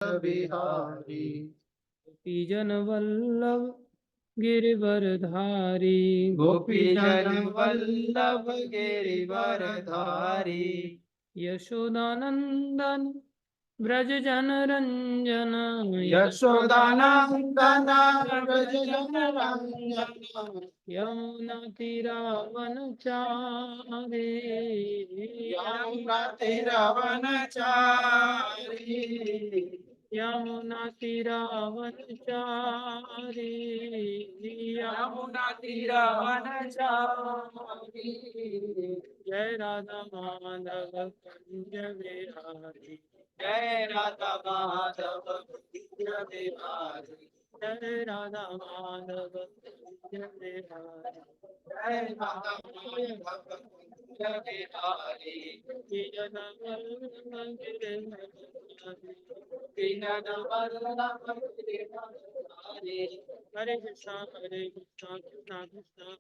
बिहारी गोपीजन वल्लभ गिरिवरधारी। गोपीजन वल्लभ गिरिवरधारी यशोदानंदन ब्रज जन रंजन। यशोदानंदन व्रज जन रंजन यमुना तीरावन चारे। यमुना तीरवनचारी यमुना तीरावन चारे। यमुना तीरवनचारी जय राधा माधव कुंज बिहारी। जय राधा माधव कुंज बिहारी जय राधा माधव कुंज बिहारी। जय राधा माधव कुंज बिहारी गोपीजन वल्लभ गिरिवरधारी। गोपीजन वल्लभ गिरिवरधारी हरे कृष्णा कृष्णा कृष्णा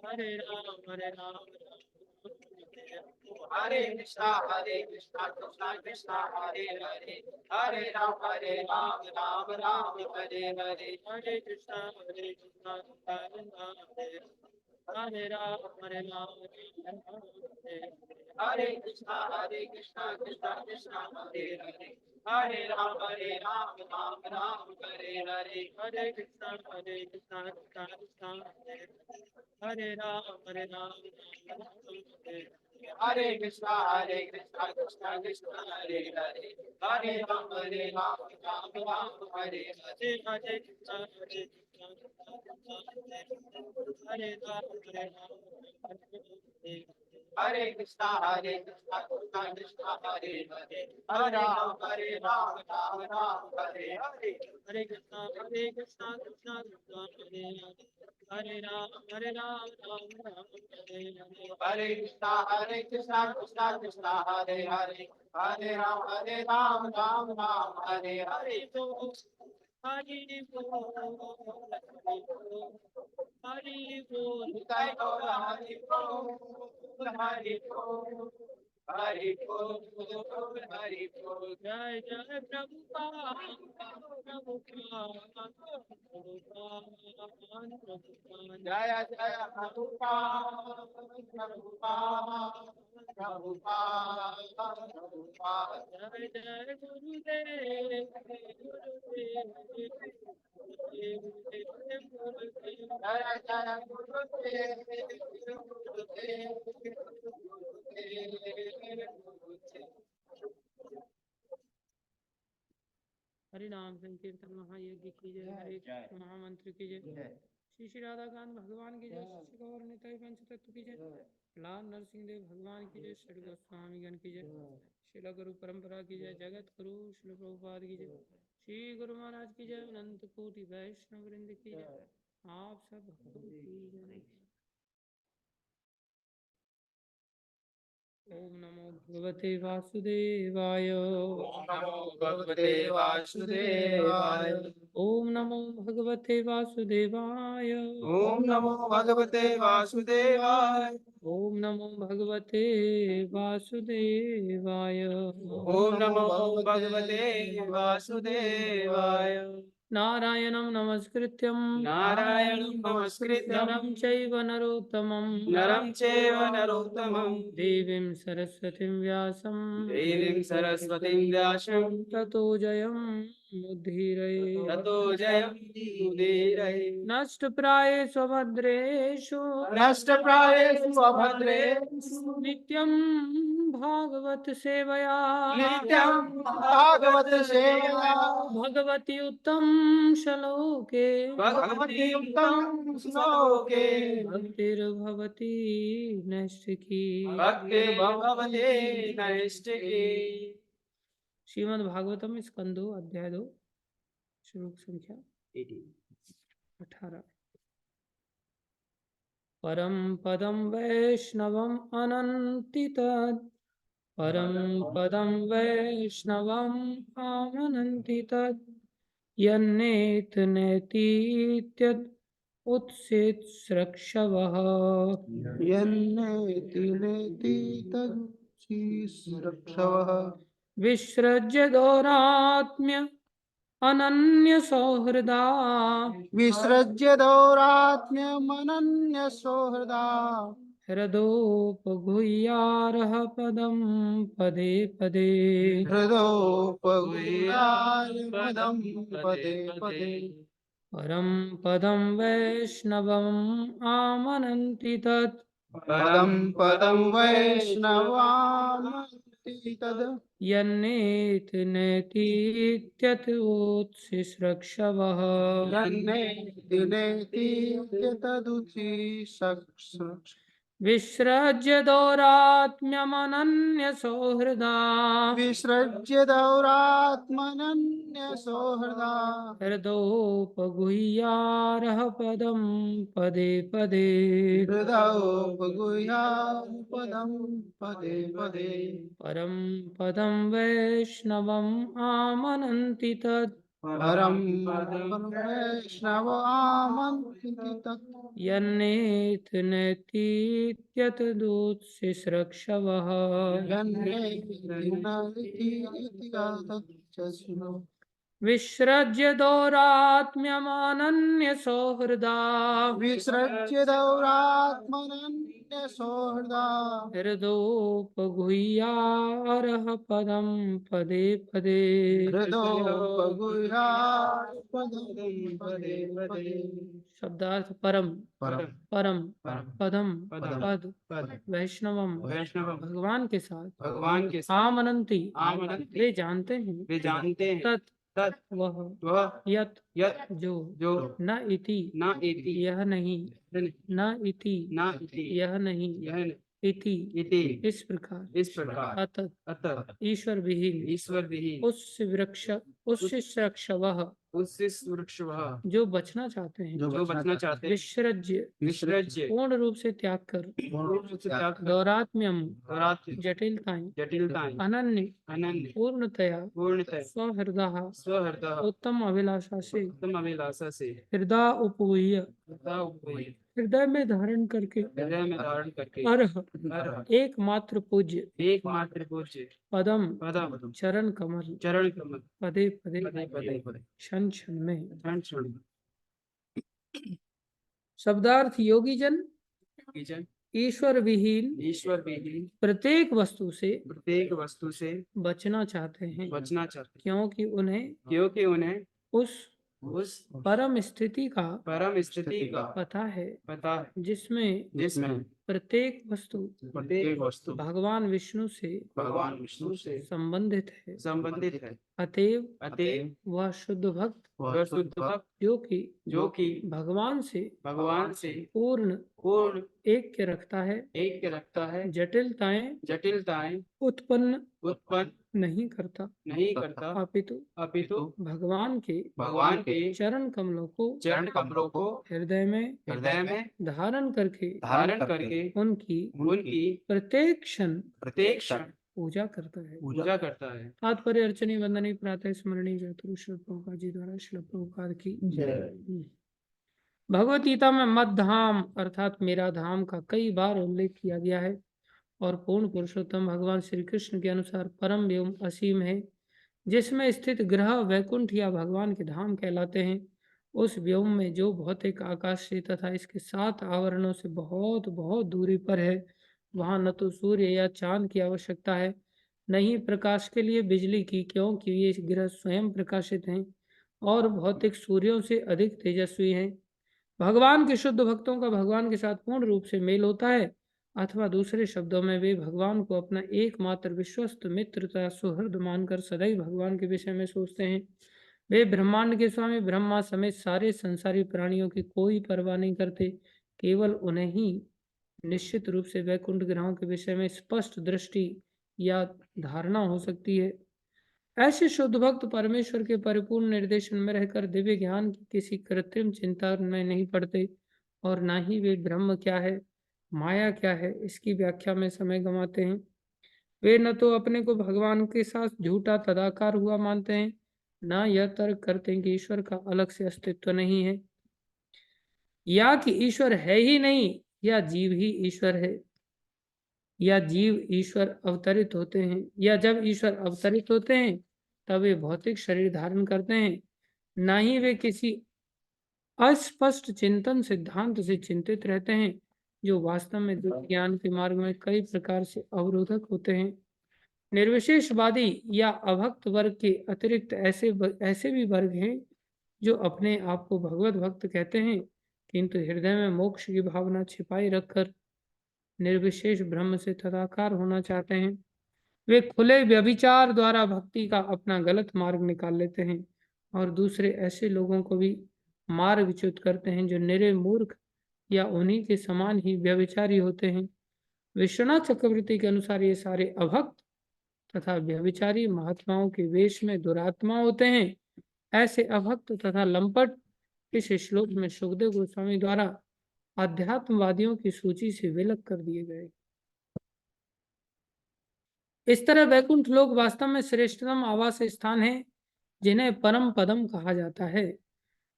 हरे हरे राम हरे कृष्णा कृष्णा कृष्णा हरे हरे हरे राम राम राम हरे हरे हरे कृष्णा कृष्णा हरे राम हरे कृष्णा कृष्णा कृष्णा हरे हरे हरे राम राम राम हरे हरे हरे कृष्णा कृष्णा कृष्णा हरे राम हरे कृष्णा कृष्णा कृष्णा हरे हरे हरे राम राम राम हरे हरे हरे कृष्णा हरे राम हरे कृष्णा कृष्णा कृष्णा हरे हरे हरे राम राम हरे हरे हरे कृष्णा कृष्णा कृष्णा हरे राम राम राम हरे हरे हरे कृष्णा कृष्णा कृष्णा हरे हरे हरे राम राम हरे हरे हरि बोल हरि बोल निताय गौर हरि बोल हरि बोल हरि बोल हरि बोल जय जय प्रभुपाद प्रभुपाद प्रभुपाद जय जय प्रभुपाद प्रभुपाद प्रभुपाद जय जय गुरुदेव गुरुदेव जय जय गुरुदेव गुरुदेव गुरुदेव हरि नाम संकीर्तन महायज्ञ की जय। हरे कृष्ण महामंत्र की जय। श्री श्री राधा कांत भगवान की जय। श्री गौर निताई पंचतत्व की जय। लाल नरसिंह देव भगवान की जय। श्री गोस्वामी गण की जय। श्रील गुरु परंपरा की जय। जगत गुरु श्री प्रभुपाद की जय। श्री गुरु महाराज की जय। अनंत कोटि वैष्णव वृंद की जय। आप सब भक्तों की जय। ओम नमो भगवते वासुदेवाय। ओम नमो भगवते वासुदेवाय ओम नमो भगवते वासुदेवाय। ओम नमो भगवते वासुदेवाय ओम नमो भगवते वासुदेवाय। ओम नमो भगवते वासुदेवाय नारायणं नमस्कृत्यं नारायणं नमस्कृत्यं नरं चैव नरोत्तमं नरं चैव नरोत्तमं देवीं सरस्वतीं व्यासं देवीं सरस्वतीं व्यासं ततो जयमुदीरये। ततो जयमुदीरये नष्टप्रायेषु भद्रेषु नष्टप्रायेषु अभद्रेषु नित्यं भागवत सेवया नित्यं भागवत सेवया भगवति उत्तम श्लोके भगवति उत्तम श्लोके भक्तिर्भवति नैष्ठिकी। भक्तिर्भवति नैष्ठिकी। श्रीमद् भागवतम स्कंदो अध्याय 2 श्लोक संख्या 18। परम पदम वैष्णवम अनंति तत् परम पदम वैष्णवम आमनन्ति तत् यन्नेत नेतीत्यद् उत्सित स्रक्षवः। यन्नेति नेति तच्छ्रक्षवः विसृज्य दौरात्म्य अनन्य सौहृदा विसृज्य दौरात्म्यमनन्य सौहृदा हृदोपगुह्यारः पदं पदे पदे हृदोपगुह्यारपदं पदे पदे परं पदं वैष्णवम् आमनन्ति तत् पदं पदं वैष्णवानन्ति तद् यन्नेति नेतीत्यतोत्सिस्रक्षवः यन्नेति नेति तदुचिसक्ष विसृज्य दौरात्म्यमनन्य सौहृदा विसृज्य दौरात्मनन्य सौहृदा हृदोपगुह्यारः पदं पदे पदे हृदोपगुह्यापदं पदे पदे परं पदं वैष्णवम् आमनन्ति तत् परं पदं वैष्णवामन्ति तत् यन्नेति नेतीत्यतदोत्सिस्रक्षवः विसृज्य दौरात्म्यमनन्य सौहृदा विसृज्य दौरात्मनन्य सौहृदा हृदोपगुह्यारः पदं पदे पदे हृदोपगुह्यापदं पदे पदे शब्दार्थ परम परम परम परम पदम पदम पद पद वैष्णवम वैष्णवम भगवान के साथ भगवान के साथ आमनंती आमनन्ति वे जानते हैं वे जानते हैं तत् तत् वह वह यत यत जो जो न इति न इति यह नहीं न इति न इति यह नहीं यह इति इति इस प्रकार इस प्रकार अतः अतः ईश्वर विहीन ईश्वर विहीन उससे वह उससे वृक्ष वह जो बचना चाहते हैं जो बचना चाहते हैं विसृज्य विसृज्य पूर्ण रूप से त्याग कर पूर्ण रूप से त्याग कर दौरात्म्यम दौरात्म्य जटिलताएं जटिलताएं अनन्य अनन्य पूर्णतया पूर्णतः स्वहृदय स्वहृदय उत्तम अभिलाषा से उत्तम अभिलाषा से हृदय उपवीय हृदय हृदय में धारण करके में धारण करके अर्ह अर्ह एकमात्र पूज्य एकमात्र पूज्य पदम पदम चरण कमल चरण कमल पदे पदे पदे पदे पदे क्षण क्षण में क्षण क्षण शब्दार्थ योगी जन ईजन ईश्वर विहीन ईश्वर विहीन प्रत्येक वस्तु से प्रत्येक वस्तु से बचना चाहते हैं बचना चाहते हैं क्योंकि उन्हें क्योंकि उन्हें उस उस परम स्थिति का परम स्थिति का पता है पता है जिसमें प्रत्येक वस्तु प्रत्येक वस्तु भगवान विष्णु से भगवान विष्णु से संबंधित है संबंधित है अतएव अतएव वह शुद्ध भक्त वह शुद्ध भक्त जो कि भगवान से पूर्ण पूर्ण ऐक्य रखता है एक रखता है जटिलताएं उत्पन्न नहीं करता अपितु भगवान के चरण कमलों को हृदय में धारण करके उनकी प्रत्येक क्षण पूजा करता है तात्पर्य अर्चनी वंदनी प्रातः स्मरणी जयतु श्री प्रभुपाद जी द्वारा श्री प्रभुपाद की भगवत गीता में मद धाम अर्थात मेरा धाम का कई बार उल्लेख किया गया है और पूर्ण पुरुषोत्तम भगवान श्री कृष्ण के अनुसार परम व्योम असीम है जिसमें स्थित ग्रह वैकुंठ या भगवान के धाम कहलाते हैं। उस व्योम में जो भौतिक आकाश से तथा इसके 7 आवरणों से बहुत बहुत दूरी पर है वहां न तो सूर्य या चांद की आवश्यकता है न ही प्रकाश के लिए बिजली की, क्योंकि ये ग्रह स्वयं प्रकाशित हैं और भौतिक सूर्यों से अधिक तेजस्वी हैं। भगवान के शुद्ध भक्तों का भगवान के साथ पूर्ण रूप से मेल होता है, अथवा दूसरे शब्दों में वे भगवान को अपना एकमात्र विश्वस्त मित्र तथा सुहृद मानकर सदैव भगवान के विषय में सोचते हैं। वे ब्रह्मांड के स्वामी ब्रह्मा समेत सारे संसारी प्राणियों की कोई परवाह नहीं करते, केवल उन्हें ही निश्चित रूप से वैकुंठ ग्रहों के विषय में स्पष्ट दृष्टि या धारणा हो सकती है। ऐसे शुद्ध भक्त परमेश्वर के परिपूर्ण निर्देशन में रहकर दिव्य ज्ञान की किसी कृत्रिम चिंता में नहीं पड़ते और न ही वे ब्रह्म क्या है माया क्या है इसकी व्याख्या में समय गंवाते हैं। वे न तो अपने को भगवान के साथ झूठा तदाकार हुआ मानते हैं, न यह तर्क करते हैं कि ईश्वर का अलग से अस्तित्व नहीं है या कि ईश्वर है ही नहीं या जीव ही ईश्वर है। या जीव ईश्वर अवतरित होते हैं, या जब ईश्वर अवतरित होते हैं तब वे भौतिक शरीर धारण करते हैं, न ही वे किसी अस्पष्ट चिंतन सिद्धांत से चिंतित रहते हैं जो वास्तव में दिव्य ज्ञान के मार्ग में कई प्रकार से अवरोधक होते हैं। निर्विशेषवादी या अभक्त वर्ग के अतिरिक्त ऐसे भी वर्ग हैं जो अपने आप को भगवत भक्त कहते हैं, किंतु हृदय में मोक्ष की भावना छिपाई रखकर निर्विशेष ब्रह्म से तदाकार होना चाहते हैं। वे खुले व्यभिचार द्वारा भक्ति का अपना गलत मार्ग निकाल लेते हैं और दूसरे ऐसे लोगों को भी मार्गच्युत करते हैं जो निरे मूर्ख या उन्हीं के समान ही व्यभिचारी होते हैं। विश्वनाथ चक्रवर्ती के अनुसार ये सारे अभक्त तथा व्यभिचारी महात्माओं के वेश में दुरात्मा होते हैं। ऐसे अभक्त तथा लंपट इस श्लोक में सुखदेव गोस्वामी द्वारा अध्यात्मवादियों की सूची से विलग कर दिए गए। इस तरह वैकुंठ लोक वास्तव में श्रेष्ठतम आवास स्थान है जिन्हें परम पदम कहा जाता है।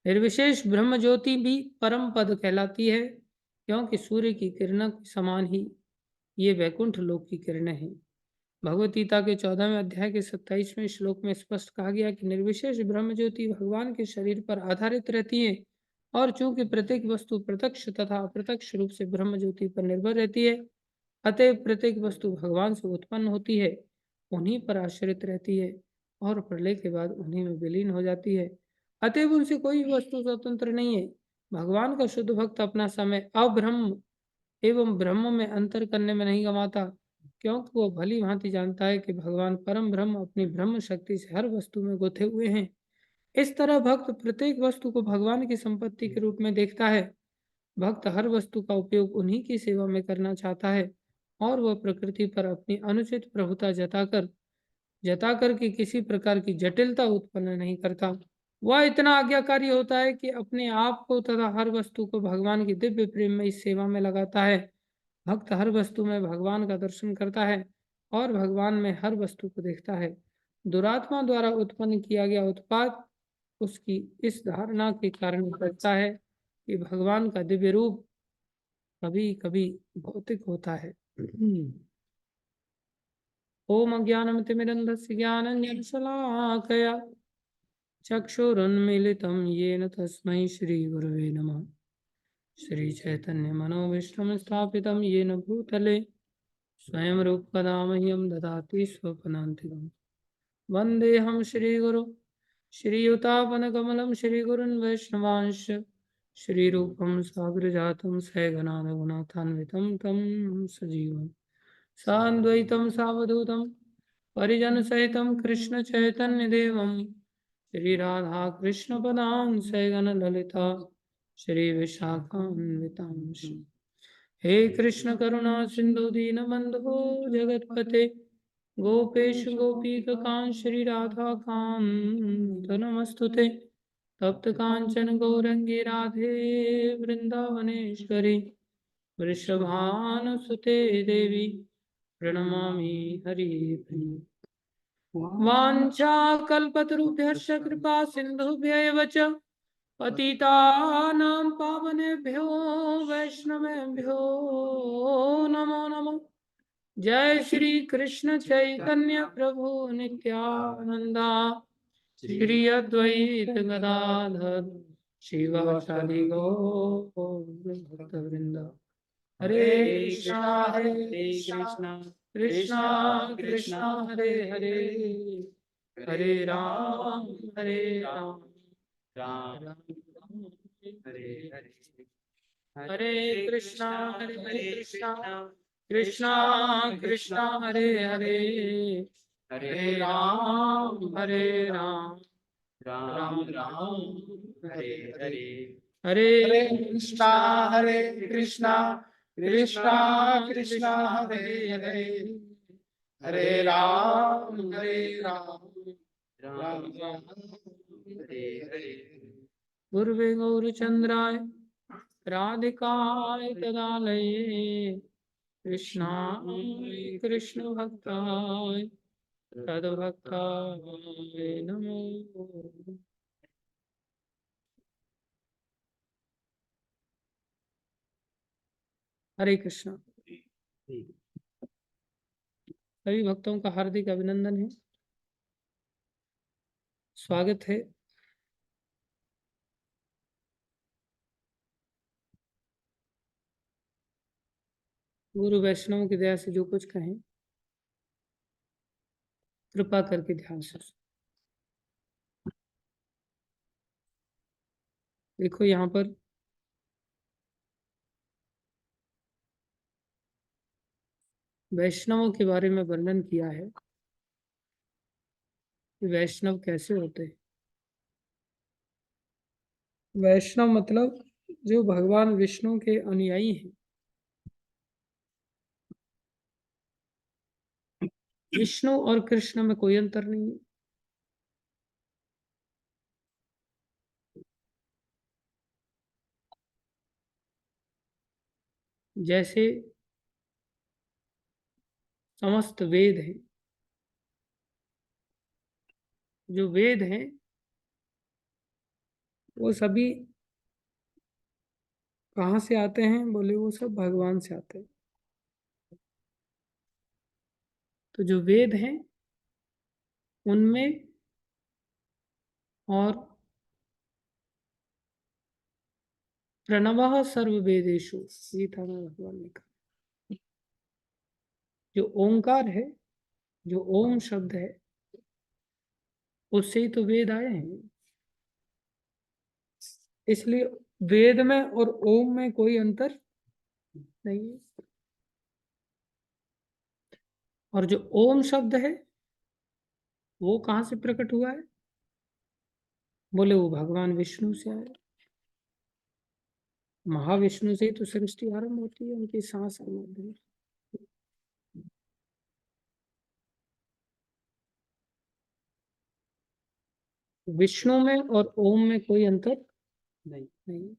निर्विशेष ब्रह्म ज्योति भी परम पद कहलाती है, क्योंकि सूर्य की किरणों के समान ही ये वैकुंठ लोक की किरणें हैं। भगवत गीता के 14वें अध्याय के 27वें श्लोक में स्पष्ट कहा गया कि निर्विशेष ब्रह्म ज्योति भगवान के शरीर पर आधारित रहती है, और चूंकि प्रत्येक वस्तु प्रत्यक्ष तथा अप्रत्यक्ष रूप से ब्रह्म ज्योति पर निर्भर रहती है, अतएव प्रत्येक वस्तु भगवान से उत्पन्न होती है, उन्हीं पर आश्रित रहती है और प्रलय के बाद उन्हीं में विलीन हो जाती है। अतएव उनसे कोई वस्तु स्वतंत्र नहीं है। भगवान का शुद्ध भक्त अपना समय अब्रह्म एवं ब्रह्म में अंतर करने में नहीं गंवाता, क्योंकि वो भली भांति जानता है कि भगवान परम ब्रह्म अपनी ब्रह्म शक्ति से हर वस्तु में गुथे हुए हैं। इस तरह भक्त प्रत्येक वस्तु को भगवान की संपत्ति के रूप में देखता है। भक्त हर वस्तु का उपयोग उन्हीं की सेवा में करना चाहता है, और वह प्रकृति पर अपनी अनुचित प्रभुता जताकर के किसी प्रकार की जटिलता उत्पन्न नहीं करता। वह इतना आज्ञाकारी होता है कि अपने आप को तथा हर वस्तु को भगवान की दिव्य प्रेम में इस सेवा में लगाता है। भक्त हर वस्तु में भगवान का दर्शन करता है और भगवान में हर वस्तु को देखता है। दुरात्मा द्वारा उत्पन्न किया गया उत्पाद उसकी इस धारणा के कारण घटता है कि भगवान का दिव्य रूप कभी कभी भौतिक होता है। ओम अज्ञानमतिमिरन्धस्य ज्ञानञ्जनशलाकया चक्षुरुन्मीलितं येन तस्मै श्रीगुरवे नमः। श्रीचैतन्यमनोभीष्टं स्थापितं येन भूतले स्वयं रूपकदा मह्यं ददाति स्वपदान्तिकम्। वन्देऽहं श्रीगुरो श्रीयुतापनकमलं श्रीगुरुन् वैष्णवांश्च श्रीरूपं साग्रजातं सहगणारघुनाथान्वितं तं सजीवम् सान्द्वैतं सावधूतं परिजनसहितं कृष्णचैतन्यदेवं श्रीराधाकृष्णपदां सहगणललिता श्रीविशाखान्वितांश्च। हे कृष्ण करुणा सिंधु दीनबन्धो जगत्पते गोपेश गोपीकांत श्रीराधाकान्त नमस्तुते। तप्त कांचन गौरंगी राधे वृंदावनेश्वरी वृषभानुसुते देवी प्रणमामि हरिप्रिये। वाञ्छाकल्पतरुभ्यश्च कृपा सिन्धुभ्य एव च पतितानां पावनेभ्यो वैष्णवेभ्यो नमो नमः। जय श्री कृष्ण चैतन्य प्रभु नित्यानंदा श्री अद्वैत गदाधर शिवासादि गौरवृंद। हरे कृष्णा कृष्णा कृष्णा हरे हरे हरे राम राम राम हरे हरे। हरे कृष्णा कृष्णा कृष्णा हरे हरे हरे राम राम राम हरे हरे। हरे कृष्णा कृष्णा कृष्णा हरे हरे हरे राम राम हरे हरे। गुरुवे गौरचंद्राय राधिकाय तदालये कृष्णाय कृष्ण भक्ताय तद्भक्ताय नमो। हरे कृष्ण। सभी भक्तों का हार्दिक अभिनंदन है, स्वागत है। गुरु वैष्णव की दया से जो कुछ कहें कृपा करके ध्यान से सुनो। देखो यहाँ पर वैष्णवों के बारे में वर्णन किया है कि वैष्णव कैसे होते हैं। वैष्णव मतलब जो भगवान विष्णु के अनुयायी हैं। विष्णु और कृष्ण में कोई अंतर नहीं है। जैसे समस्त वेद हैं, जो वेद हैं वो सभी कहाँ से आते हैं? बोले वो सब भगवान से आते हैं। तो जो वेद हैं उनमें और प्रणवः सर्ववेदेषु, गीता में भगवान ने कहा, जो ओंकार है, जो ओम शब्द है, उससे ही तो वेद आए हैं। इसलिए वेद में और ओम में कोई अंतर नहीं है। और जो ओम शब्द है वो कहाँ से प्रकट हुआ है? बोले वो भगवान विष्णु से आया। महाविष्णु से ही तो सृष्टि आरंभ होती है, उनकी सांस के माध्यम से। विष्णु में और ओम में कोई अंतर नहीं।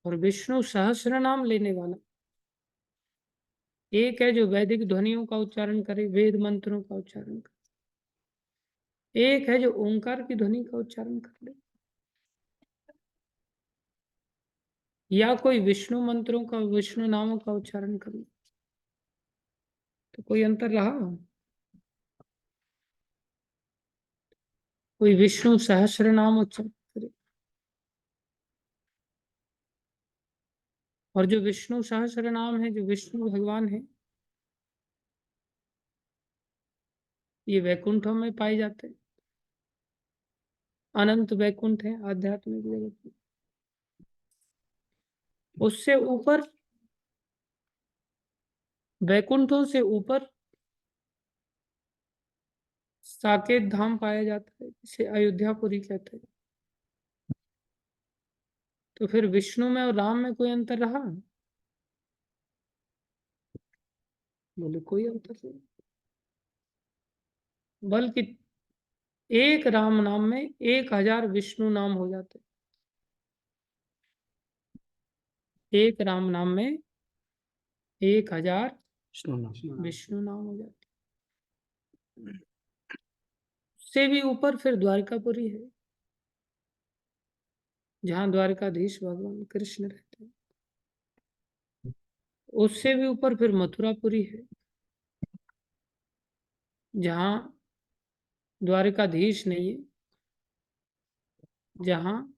और विष्णु सहस्र नाम लेने वाला एक है जो वैदिक ध्वनियों का उच्चारण करे, वेद मंत्रों का उच्चारण करे। एक है जो ओंकार की ध्वनि का उच्चारण कर ले, या कोई विष्णु मंत्रों का, विष्णु नामों का उच्चारण कर ले। तो कोई अंतर रहा? कोई विष्णु सहस्र नाम उच्चारण करे, और जो विष्णु सहस्र नाम है, जो विष्णु भगवान है, ये वैकुंठों में पाए जाते हैं। अनंत वैकुंठ है आध्यात्मिक जगत में। उससे ऊपर, वैकुंठों से ऊपर साकेत धाम पाया जाता है, जिसे अयोध्यापुरी कहते हैं। तो फिर विष्णु में और राम में कोई अंतर रहा? बोले कोई अंतर नहीं। बल्कि एक राम नाम में 1000 विष्णु नाम हो जाते। एक राम नाम में 1000 विष्णु नाम हो जाते। उससे भी ऊपर फिर द्वारकापुरी है, जहाँ द्वारकाधीश भगवान कृष्ण रहते हैं। उससे भी ऊपर फिर मथुरापुरी है, जहाँ द्वारकाधीश नहीं है, जहाँ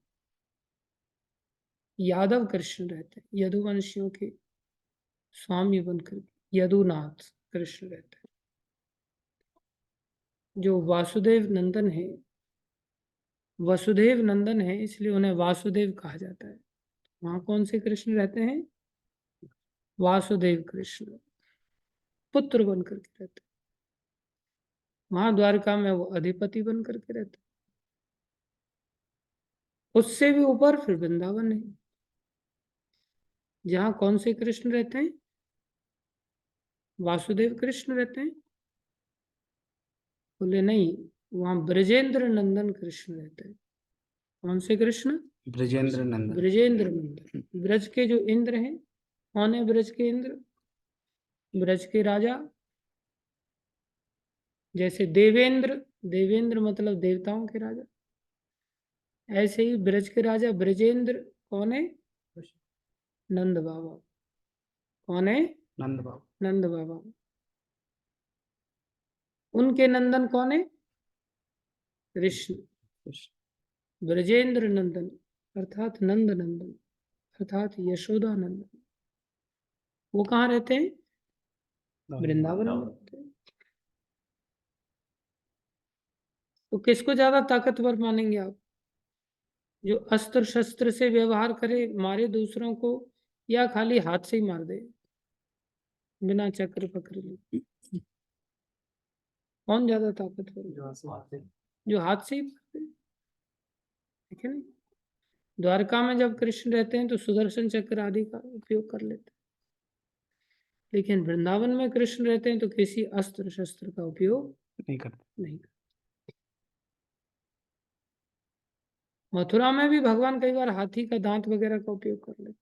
यादव कृष्ण रहते हैं, यदुवंशियों के स्वामी बनकर यदुनाथ कृष्ण रहते हैं, जो वासुदेव नंदन है। वसुदेव नंदन है इसलिए उन्हें वासुदेव कहा जाता है। वहां कौन से कृष्ण रहते हैं? वासुदेव कृष्ण पुत्र बन करके रहते हैं। वहां द्वारका में वो अधिपति बन करके रहते हैं। उससे भी ऊपर फिर वृंदावन है, जहाँ कौन से कृष्ण रहते हैं? वासुदेव कृष्ण रहते हैं। बोले नहीं, वहां ब्रजेंद्र नंदन कृष्ण रहते हैं। कौन से कृष्ण? ब्रजेंद्र नंदन। ब्रजेंद्र नंदन। ब्रज के जो इंद्र हैं, कौन है ब्रज के इंद्र? ब्रज के राजा। जैसे देवेंद्र, देवेंद्र मतलब देवताओं के राजा, ऐसे ही ब्रज के राजा ब्रजेंद्र कौन है? नंद बाबा। कौन है? नंद बाबा। नंद बाबा। उनके नंदन कौन है? कृष्ण। ब्रजेंद्र नंदन अर्थात नंद नंदन अर्थात यशोदा नंदन। वो कहाँ रहते हैं? वृंदावन में रहते हैं। तो किसको ज्यादा ताकतवर मानेंगे आप? जो अस्त्र शस्त्र से व्यवहार करे, मारे दूसरों को, या खाली हाथ से ही मार दे बिना चक्र पकड़ ले? कौन ज्यादा ताकतवर है? जो हाथ से ही मारते हैं। ठीक है ना? द्वारका में जब कृष्ण रहते हैं तो सुदर्शन चक्र आदि का उपयोग कर लेते हैं, लेकिन वृंदावन में कृष्ण रहते हैं तो किसी अस्त्र शस्त्र का उपयोग नहीं करते। नहीं। मथुरा में भी भगवान कई बार हाथी का दांत वगैरह का उपयोग कर लेते।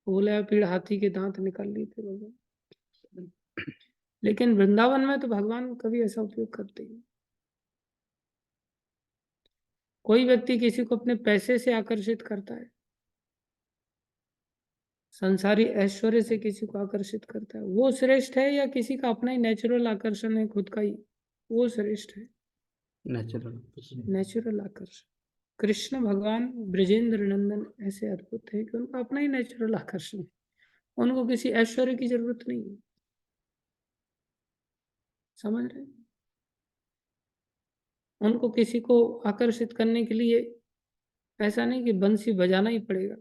बोले पीड़ हाथी के दांत निकाल लिए थे भगवान, लेकिन वृंदावन में तो भगवान कभी ऐसा उपयोग करते ही नहीं। कोई व्यक्ति किसी को अपने पैसे से आकर्षित करता है, संसारी ऐश्वर्य से किसी को आकर्षित करता है, वो श्रेष्ठ है या किसी का अपना ही नेचुरल आकर्षण है खुद का ही, वो श्रेष्ठ है? नेचुरल आकर्षण। कृष्ण भगवान ब्रजेंद्र नंदन ऐसे अद्भुत है कि उनका अपना ही नेचुरल आकर्षण है, उनको किसी ऐश्वर्य की जरूरत नहीं है। समझ रहे? उनको किसी को आकर्षित करने के लिए ऐसा नहीं कि बंसी बजाना ही पड़ेगा।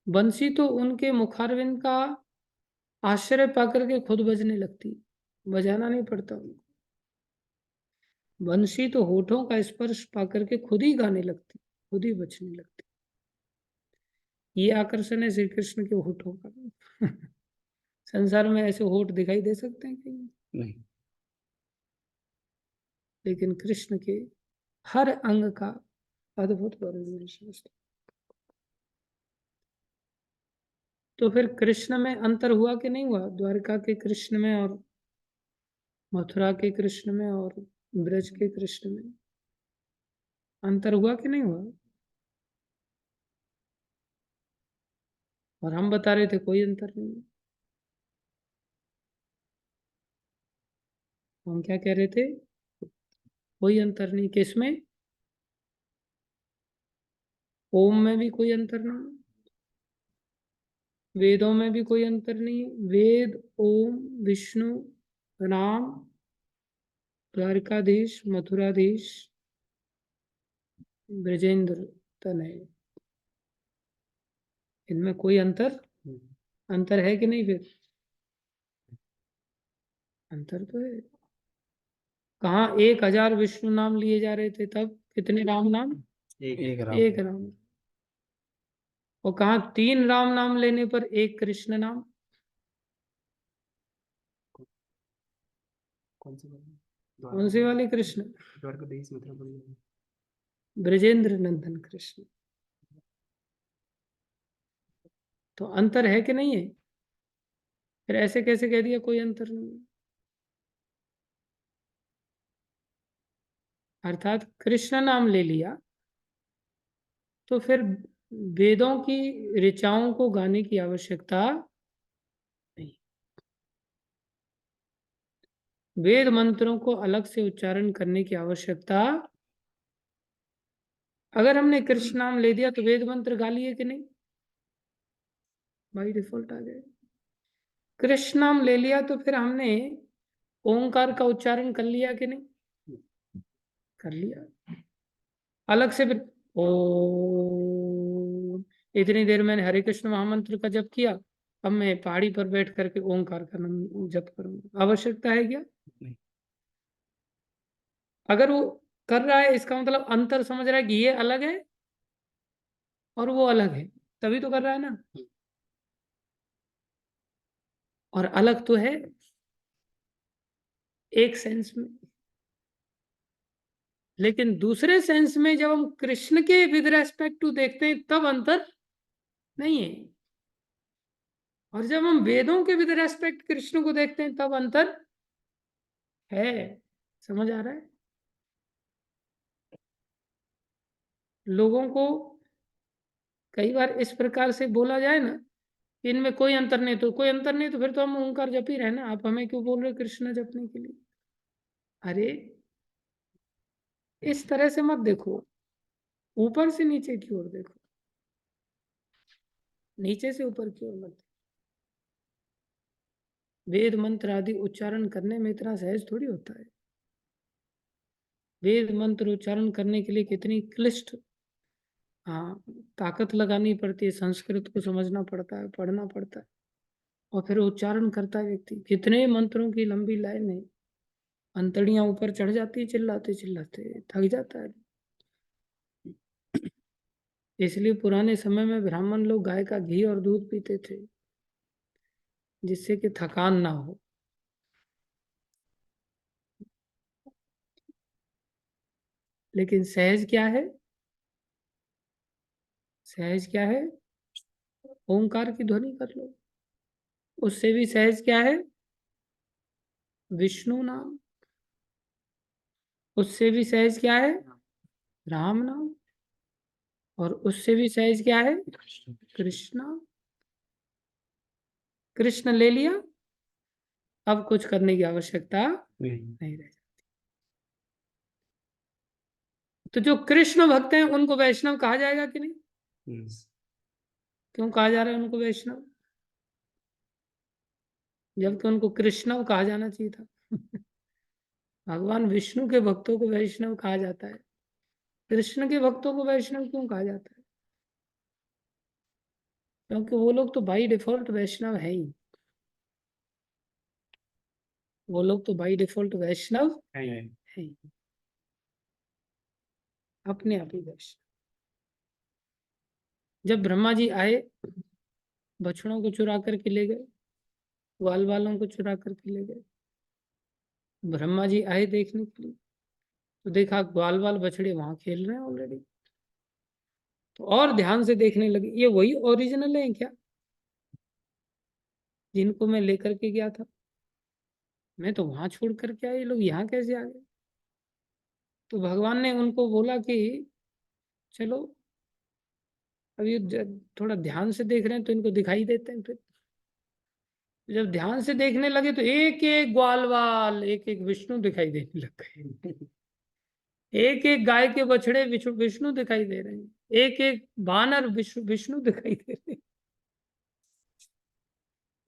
बंसी तो उनके मुखारविंद का आश्रय पाकर के खुद बजने लगती, बजाना नहीं पड़ता उनको। बंसी तो होठों का स्पर्श पाकर के खुद ही गाने लगती, खुद ही बजने लगती। ये आकर्षण है श्री कृष्ण के होठों का। संसार में ऐसे होठ दिखाई दे सकते हैं कहीं? नहीं। लेकिन कृष्ण के हर अंग का अद्भुत वर्णन शास्त्र। तो फिर कृष्ण में अंतर हुआ कि नहीं हुआ? द्वारका के कृष्ण में और मथुरा के कृष्ण में और ब्रज के कृष्ण में अंतर हुआ कि नहीं हुआ? और हम बता रहे थे कोई अंतर नहीं। हम क्या कह रहे थे? कोई अंतर नहीं। किसमें? ओम में भी कोई अंतर नहीं, वेदों में भी कोई अंतर नहीं। वेद ओम विष्णु राम द्वारकाधीश मथुराधीश ब्रजेंद्र तनय, इनमें कोई अंतर अंतर है कि नहीं? फिर अंतर तो है। कहाँ 1000 विष्णु नाम लिए जा रहे थे, तब कितने राम नाम? एक राम। और कहाँ 3 राम नाम लेने पर एक कृष्ण नाम? कौन से वाले कृष्ण? ब्रजेंद्र नंदन कृष्ण। तो अंतर है कि नहीं है? फिर ऐसे कैसे कह दिया कोई अंतर नहीं है? अर्थात कृष्ण नाम ले लिया तो फिर वेदों की ऋचाओं को गाने की आवश्यकता नहीं। वेद मंत्रों को अलग से उच्चारण करने की आवश्यकता, अगर हमने कृष्ण नाम ले दिया तो वेद मंत्र गा लिए कि नहीं? बाई डिफॉल्ट आ गए। कृष्ण नाम ले लिया तो फिर हमने ओंकार का उच्चारण कर लिया कि नहीं? कर लिया। अलग से फिर ओ, इतनी देर मैंने हरे कृष्ण महामंत्र का जप किया, अब मैं पहाड़ी पर बैठ करके ओंकार का नाम जप करूंगा, आवश्यकता है क्या? नहीं। अगर वो कर रहा है इसका मतलब अंतर समझ रहा है कि ये अलग है और वो अलग है, तभी तो कर रहा है ना। और अलग तो है एक सेंस में, लेकिन दूसरे सेंस में जब हम कृष्ण के विद रेस्पेक्ट टू देखते हैं तब अंतर नहीं है, और जब हम वेदों के विद रेस्पेक्ट कृष्ण को देखते हैं तब अंतर है। समझ आ रहा है? लोगों को कई बार इस प्रकार से बोला जाए ना, इनमें कोई अंतर नहीं, तो कोई अंतर नहीं तो फिर तो हम ओंकार जप ही रहे ना, आप हमें क्यों बोल रहे कृष्ण जपने के लिए? अरे इस तरह से मत देखो, ऊपर से नीचे की ओर देखो, नीचे से ऊपर की ओर मत। वेद मंत्र आदि उच्चारण करने में इतना सहज थोड़ी होता है। वेद मंत्र उच्चारण करने के लिए कितनी क्लिष्ट ताकत लगानी पड़ती है, संस्कृत को समझना पड़ता है, पढ़ना पड़ता है, और फिर उच्चारण करता है व्यक्ति। कितने मंत्रों की लंबी लाइन है, अंतड़ियां ऊपर चढ़ जाती है, चिल्लाते चिल्लाते थक जाता है। इसलिए पुराने समय में ब्राह्मण लोग गाय का घी और दूध पीते थे, जिससे कि थकान ना हो। लेकिन सहज क्या है? सहज क्या है? ओंकार की ध्वनि कर लो। उससे भी सहज क्या है? विष्णु नाम। उससे भी सहज क्या है? राम नाम। और उससे भी सहज क्या है? कृष्ण। कृष्ण ले लिया, अब कुछ करने की आवश्यकता नहीं रह। तो जो कृष्ण भक्त हैं उनको वैष्णव कहा जाएगा कि नहीं? क्यों कहा जा रहा है उनको वैष्णव, जबकि उनको कृष्णव कहा जाना चाहिए था? भगवान विष्णु के भक्तों को वैष्णव कहा जाता है, कृष्ण के भक्तों को वैष्णव क्यों कहा जाता है? क्योंकि वो लोग तो बाई डिफॉल्ट वैष्णव है ही। वो लोग तो बाई डिफॉल्ट वैष्णव है ही, अपने आप ही वैष्णव। जब ब्रह्मा जी आए, बछड़ों को चुरा करके ले गए, ग्वाल वालों को चुरा करके ले गए। ब्रह्मा जी आए देखने के लिए, तो देखा ग्वाल वाल बछड़े वहां खेल रहे हैं ऑलरेडी। तो और ध्यान से देखने लगे, ये वही ओरिजिनल है क्या जिनको मैं लेकर के गया था? मैं तो वहां छोड़ करके आया, ये लोग यहाँ कैसे आ गए? तो भगवान ने उनको बोला कि चलो अभी थोड़ा ध्यान से देख रहे हैं तो इनको दिखाई देते हैं। फिर जब ध्यान से देखने लगे तो एक एक ग्वाल वाल, एक एक विष्णु दिखाई देने लग गए। एक एक गाय के बछड़े विष्णु दिखाई दे रहे हैं, एक एक बानर विष्णु दिखाई दे रहे हैं।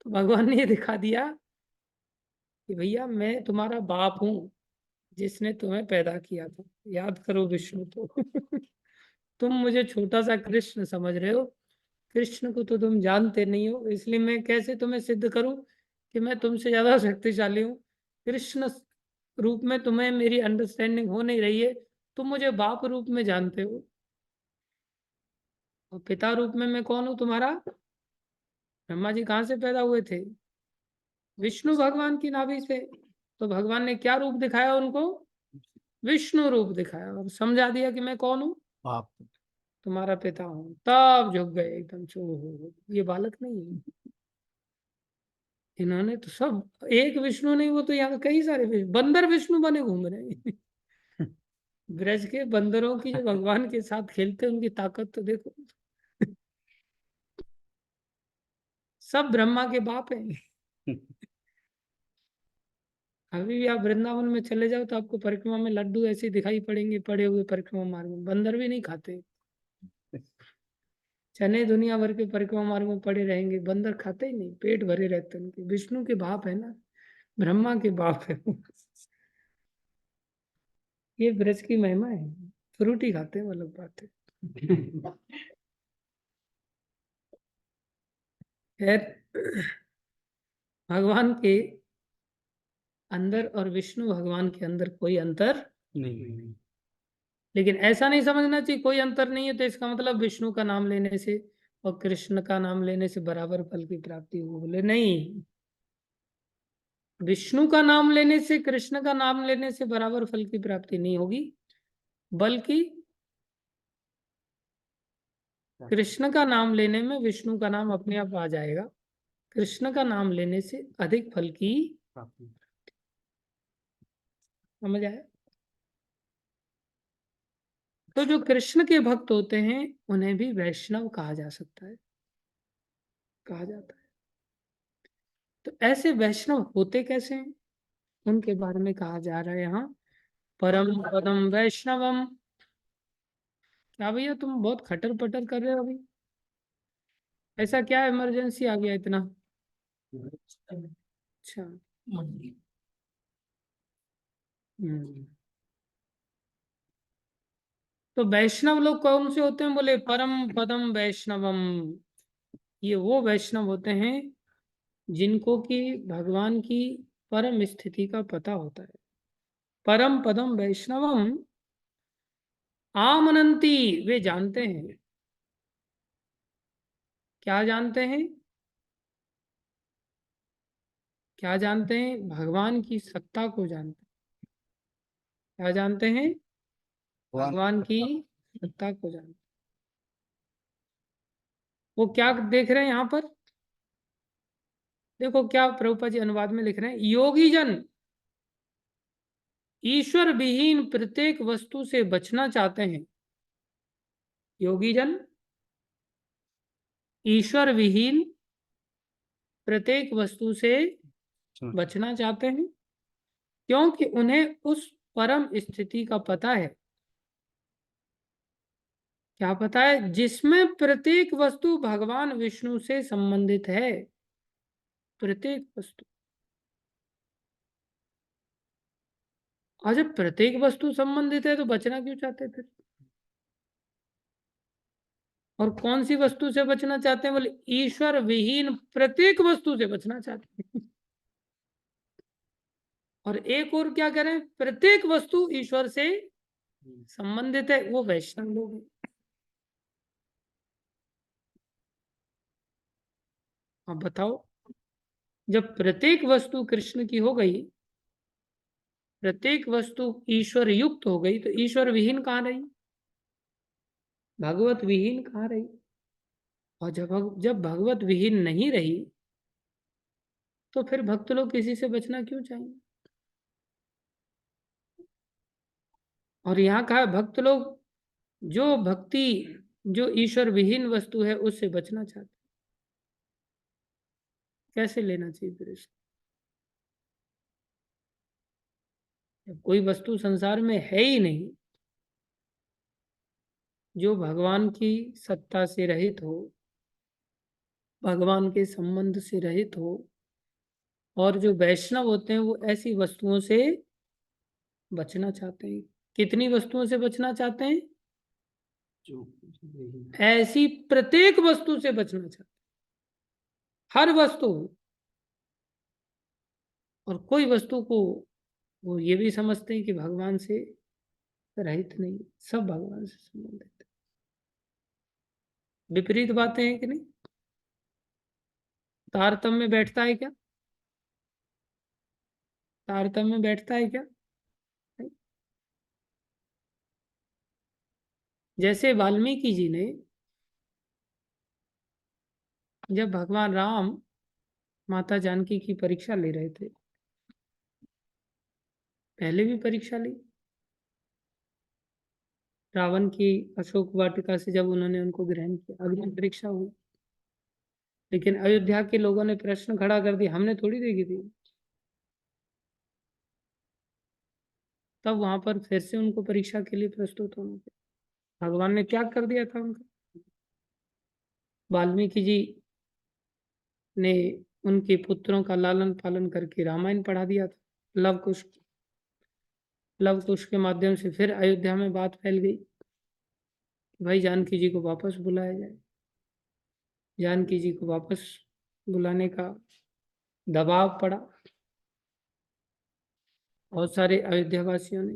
तो भगवान ने ये दिखा दिया कि भैया मैं तुम्हारा बाप हूं, जिसने तुम्हें पैदा किया था, याद करो विष्णु को। तुम मुझे छोटा सा कृष्ण समझ रहे हो, कृष्ण को तो तुम जानते नहीं हो, इसलिए मैं कैसे तुम्हें सिद्ध करूं कि मैं तुमसे ज्यादा शक्तिशाली हूं। कृष्ण रूप में तुम्हें मेरी अंडरस्टैंडिंग हो नहीं रही है, तुम मुझे बाप रूप में जानते हो, और पिता रूप में मैं कौन हूं तुम्हारा? ब्रह्मा जी कहाँ से पैदा हुए थे? विष्णु भगवान की नाभि से। तो भगवान ने क्या रूप दिखाया उनको? विष्णु रूप दिखाया, और समझा दिया कि मैं कौन हूँ? बाप। तुम्हारा पिता हूँ। तब झुक गए एकदम, चो हो ये बालक नहीं है। इन्होंने तो सब एक विष्णु नहीं, वो तो यहाँ कई सारे बंदर विष्णु बने घूम रहे हैं। ब्रज के बंदरों की जो भगवान के साथ खेलते हैं, उनकी ताकत तो देखो। सब ब्रह्मा के बाप हैं। अभी भी आप वृंदावन में चले जाओ तो आपको परिक्रमा में लड्डू ऐसे दिखाई पड़ेंगे पड़े हुए परिक्रमा मार्ग में। बंदर भी नहीं खाते, चने दुनिया भर के परिक्रमा मार्ग में पड़े रहेंगे, बंदर खाते ही नहीं, पेट भरे रहते हैं उनके। विष्णु के बाप है ना, ब्रह्मा के बाप है। ये ब्रज की महिमा है। फ्रूटी खाते हैं वो लोग, बात है। खैर, भगवान के अंदर और विष्णु भगवान के अंदर कोई अंतर नहीं। लेकिन ऐसा नहीं समझना चाहिए कोई अंतर नहीं है तो इसका मतलब विष्णु का नाम लेने से और कृष्ण का नाम लेने से बराबर फल की प्राप्ति हो, बोले नहीं। विष्णु का नाम लेने से, कृष्ण का नाम लेने से बराबर फल की प्राप्ति नहीं होगी, बल्कि कृष्ण का नाम लेने में विष्णु का नाम अपने आप आ जाएगा। कृष्ण का नाम लेने से अधिक फल की समझ आया? तो जो कृष्ण के भक्त होते हैं उन्हें भी वैष्णव कहा जा सकता है, कहा जाता है। तो ऐसे वैष्णव होते कैसे हैं, उनके बारे में कहा जा रहा है यहाँ। परम पदम वैष्णवम। क्या भैया तुम बहुत खटर पटर कर रहे हो अभी, ऐसा क्या इमरजेंसी आ गया इतना? अच्छा। तो वैष्णव लोग कौन से होते हैं? बोले परम पदम वैष्णवम। ये वो वैष्णव होते हैं जिनको कि भगवान की परम स्थिति का पता होता है। परम पदम वैष्णवम आमनंती, वे जानते हैं। क्या जानते हैं? क्या जानते हैं? भगवान की सत्ता को जानते हैं। क्या जानते हैं? भगवान की सत्ता को जानते हैं। वो क्या देख रहे हैं यहाँ पर? देखो क्या प्रभुपा जी अनुवाद में लिख रहे हैं, योगी जन ईश्वर विहीन प्रत्येक वस्तु से बचना चाहते हैं। योगी जन ईश्वर विहीन प्रत्येक वस्तु से बचना चाहते हैं, क्योंकि उन्हें उस परम स्थिति का पता है। क्या पता है? जिसमें प्रत्येक वस्तु भगवान विष्णु से संबंधित है। प्रत्येक वस्तु। और जब प्रत्येक वस्तु संबंधित है तो बचना क्यों चाहते फिर? और कौन सी वस्तु से बचना चाहते हैं? बोले ईश्वर विहीन प्रत्येक वस्तु से बचना चाहते हैं। और एक और क्या करें? प्रत्येक वस्तु ईश्वर से संबंधित है, वो वैष्णव लोग हैं। अब बताओ, जब प्रत्येक वस्तु कृष्ण की हो गई, प्रत्येक वस्तु ईश्वर युक्त हो गई, तो ईश्वर विहीन कहाँ रही? भगवत विहीन कहाँ रही? और जब भगवत विहीन नहीं रही तो फिर भक्त लोग किसी से बचना क्यों चाहेंगे? और यहाँ कहा भक्त लोग जो भक्ति, जो ईश्वर विहीन वस्तु है उससे बचना चाहते। कैसे लेना चाहिए फिर इसको? जब कोई वस्तु संसार में है ही नहीं जो भगवान की सत्ता से रहित हो, भगवान के संबंध से रहित हो, और जो वैष्णव होते हैं वो ऐसी वस्तुओं से बचना चाहते हैं। कितनी वस्तुओं से बचना चाहते हैं? ऐसी प्रत्येक वस्तु से बचना चाहते हैं, हर वस्तु। और कोई वस्तु को वो ये भी समझते हैं कि भगवान से रहित नहीं, सब भगवान से संबंधित है। विपरीत बातें हैं कि नहीं? तारतम्य में बैठता है क्या? तारतम्य में बैठता है क्या? नहीं। जैसे वाल्मीकि जी ने, जब भगवान राम माता जानकी की परीक्षा ले रहे थे, पहले भी परीक्षा ली, रावण की अशोक वाटिका से जब उन्होंने उनको ग्रहण किया, अग्नि परीक्षा हुई। लेकिन अयोध्या के लोगों ने प्रश्न खड़ा कर दिया, हमने थोड़ी देखी थी। तब वहां पर फिर से उनको परीक्षा के लिए प्रस्तुत होना पड़ा। भगवान ने त्याग कर दिया था उनका। वाल्मीकि जी ने उनके पुत्रों का लालन पालन करके रामायण पढ़ा दिया था। लव कुश, लव कुश के माध्यम से फिर अयोध्या में बात फैल गई कि भाई जानकी जी को वापस बुलाया जाए। जानकी जी को वापस बुलाने का दबाव पड़ा। बहुत सारे अयोध्या वासियों ने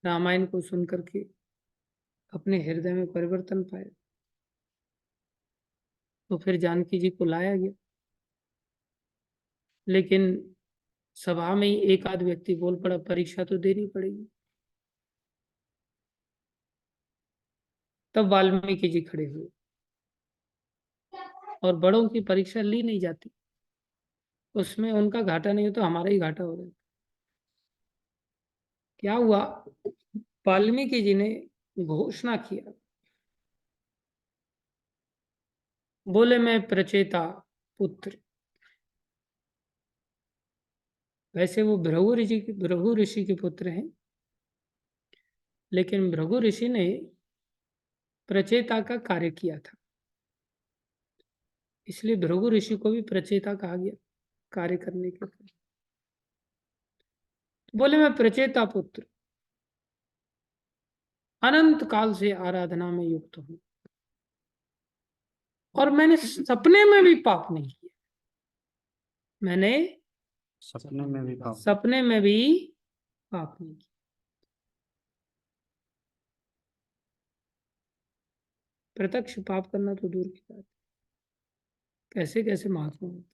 रामायण को सुन करके अपने हृदय में परिवर्तन पाया। तो फिर जानकी जी को लाया गया, लेकिन सभा में ही एक आध व्यक्ति बोल पड़ा परीक्षा तो देनी पड़ेगी। तब वाल्मीकि जी खड़े हुए, और बड़ों की परीक्षा ली नहीं जाती, उसमें उनका घाटा नहीं हो तो हमारा ही घाटा हो जाता। क्या हुआ? वाल्मीकि जी ने घोषणा किया, बोले मैं प्रचेता पुत्र। वैसे वो भृगु ऋषि के पुत्र हैं, लेकिन भृगु ऋषि ने प्रचेता का कार्य किया था, इसलिए भृगु ऋषि को भी प्रचेता कहा गया, कार्य करने के लिए। बोले मैं प्रचेता पुत्र अनंत काल से आराधना में युक्त हूं, और मैंने सपने में भी पाप नहीं किया। मैंने सपने में भी पाप सपने में भी पाप नहीं किया। प्रत्यक्ष पाप करना तो दूर की बात है, कैसे कैसे महात्मा होते।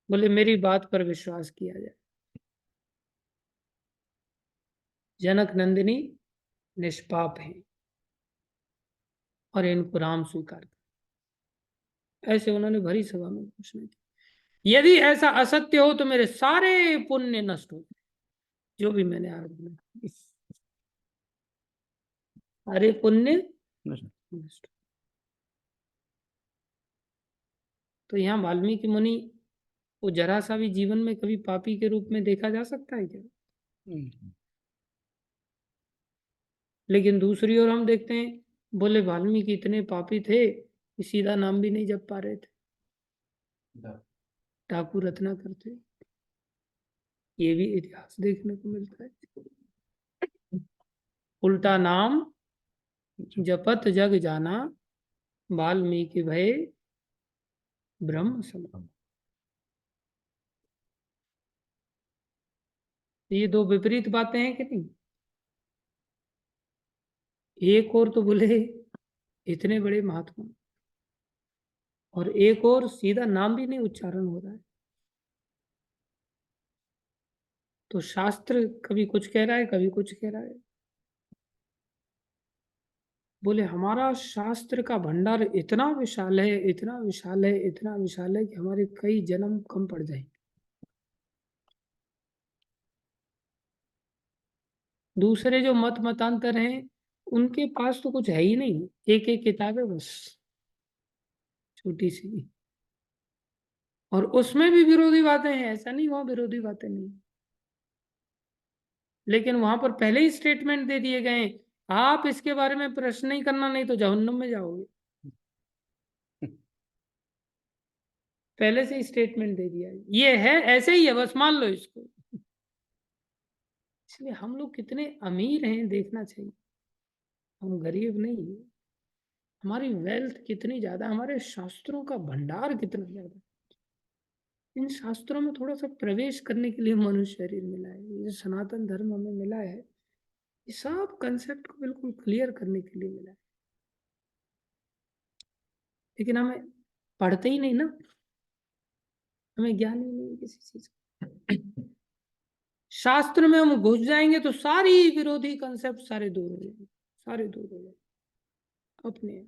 बोले मेरी बात पर विश्वास किया जाए। जनक नंदिनी निष्पाप है और इनको राम स्वीकार कर, ऐसे उन्होंने भरी सभा में घोषणा की। यदि ऐसा असत्य हो तो मेरे सारे पुण्य नष्ट हो जाए, जो भी मैंने आराधना की, सारे पुण्य नष्ट। तो यहाँ वाल्मीकि मुनि को जरा सा भी जीवन में कभी पापी के रूप में देखा जा सकता है क्या? लेकिन दूसरी ओर हम देखते हैं, बोले वाल्मीकि इतने पापी थे कि सीधा नाम भी नहीं जप पा रहे थे, डाकू रत्ना करते। ये भी इतिहास देखने को मिलता है। उल्टा नाम जपत जग जाना, वाल्मीकि भय ब्रह्म समान। ये दो विपरीत बातें हैं कि नहीं? एक और तो बोले इतने बड़े महात्मा, और एक और सीधा नाम भी नहीं उच्चारण हो रहा है। तो शास्त्र कभी कुछ कह रहा है, कभी कुछ कह रहा है। बोले हमारा शास्त्र का भंडार इतना विशाल है, इतना विशाल है, इतना विशाल है कि हमारे कई जन्म कम पड़ जाएंगे। दूसरे जो मतांतर हैं, उनके पास तो कुछ है ही नहीं, एक एक किताब है बस, छोटी सी, और उसमें भी विरोधी बातें हैं। ऐसा नहीं वहां विरोधी बातें नहीं, लेकिन वहां पर पहले ही स्टेटमेंट दे दिए गए, आप इसके बारे में प्रश्न नहीं करना, नहीं तो जहन्नुम में जाओगे। पहले से ही स्टेटमेंट दे दिया है, ये है ऐसे ही है, बस मान लो इसको। इसलिए हम लोग कितने अमीर हैं देखना चाहिए, हम गरीब नहीं हैं। हमारी वेल्थ कितनी ज्यादा, हमारे शास्त्रों का भंडार कितना ज्यादा। इन शास्त्रों में थोड़ा सा प्रवेश करने के लिए मनुष्य शरीर मिला है, ये सनातन धर्म हमें मिला है, ये सब कंसेप्ट को बिल्कुल क्लियर करने के लिए मिला है। लेकिन हमें पढ़ते ही नहीं ना, हमें ज्ञान ही नहीं किसी चीज का। शास्त्र में हम घुस जाएंगे तो सारी विरोधी कंसेप्ट सारे दूर हो जाएंगे, सारे दूर हो जाएंगे अपने।